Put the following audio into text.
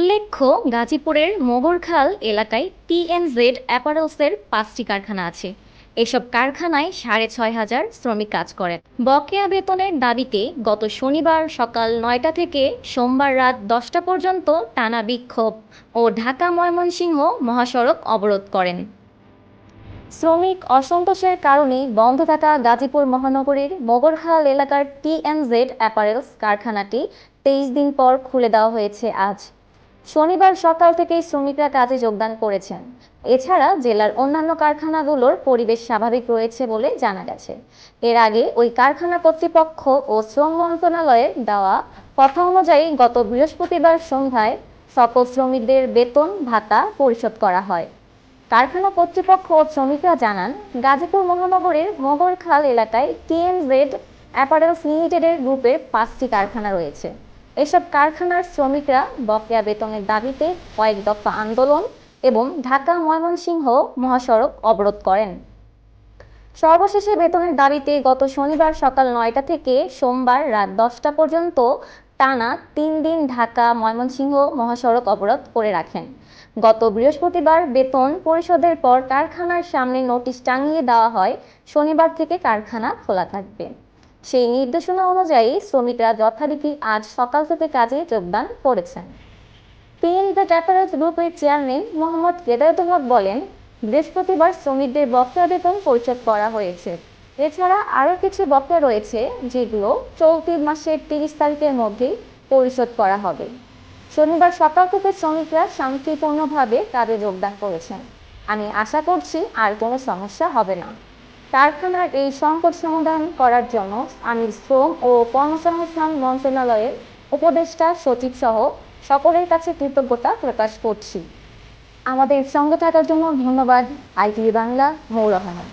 উল্লেখ্য, গাজীপুরের মোগরখাল এলাকায় টিএনজেড অ্যাপারেলসের ৫টি কারখানা আছে। এসব কারখানায় ৬,৫০০ শ্রমিক কাজ করেন। বকেয়া বেতনের দাবিতে গত শনিবার সকাল ৯টা থেকে সোমবার রাত ১০টা পর্যন্ত টানা বিক্ষোভ ও ঢাকা-ময়মনসিংহ মহাসড়ক অবরোধ করেন। শ্রমিক অসন্তোষের কারণে বন্ধ থাকা গাজীপুর মহানগরীর মোগরখাল এলাকার টিএনজেড অ্যাপারেলস কারখানাটি ২৩ দিন পর খুলে দেওয়া হয়েছে আজ। শনিবার সকাল থেকেই শ্রমিকরা কাজে যোগদান করেছেন। এছাড়া জেলার অন্যান্য কারখানাগুলোর পরিবেশ স্বাভাবিক রয়েছে বলে জানা গেছে। এর আগে ওই কারখানা কর্তৃপক্ষ ও শ্রম মন্ত্রণালয়ের দেওয়া কথা অনুযায়ী গত বৃহস্পতিবার সন্ধ্যায় সকল শ্রমিকদের বেতন ভাতা পরিশোধ করা হয়। কারখানা কর্তৃপক্ষ ও শ্রমিকরা জানান, গাজীপুর মহানগরের মোগরখাল এলাকায় টিএনজেড অ্যাপারেলস লিমিটেডের গ্রুপের ৫টি কারখানা রয়েছে। এসব কারখানার শ্রমিকরা বকেয়া বেতনের দাবিতে কয়েক দফা আন্দোলন এবং ঢাকা-ময়মনসিংহ মহাসড়ক অবরোধ করেন। সর্বশেষে বেতনের দাবিতে গত শনিবার সকাল ৯টা থেকে সোমবার রাত ১০টা পর্যন্ত টানা ৩ দিন ঢাকা-ময়মনসিংহ মহাসড়ক অবরোধ করে রাখেন। গত বৃহস্পতিবার বেতন পরিশোধের পর কারখানার সামনে নোটিশ টাঙিয়ে দেওয়া হয়, শনিবার থেকে কারখানা খোলা থাকবে। সেই নির্দেশনা অনুযায়ী শ্রমিকরা যথারীতি আজ সকাল থেকে কাজে যোগদান করেছেন। টিএনজেড অ্যাপারেলস গ্রুপের চেয়ারম্যান মোহাম্মদ হেদায়েতুল হক বলেন, বৃহস্পতিবার শ্রমিকদের বকেয়া বেতন পরিশোধ করা হয়েছে। এছাড়া আরও কিছু বকেয়া রয়েছে, যেগুলো চলতি মাসের ৩০ তারিখের মধ্যেই পরিশোধ করা হবে। শনিবার সকাল থেকে শ্রমিকরা শান্তিপূর্ণভাবে কাজে যোগদান করেছেন। আমি আশা করছি আর কোনো সমস্যা হবে না। কারখানার এই সংকট সমাধান করার জন্য আমি শ্রম ও কর্মসংস্থান মন্ত্রণালয়ের উপদেষ্টা সচিব সহ সকলের কাছে কৃতজ্ঞতা প্রকাশ করছি। আমাদের সঙ্গে থাকার জন্য ধন্যবাদ। আইটিভি বাংলা, মৌরহানা।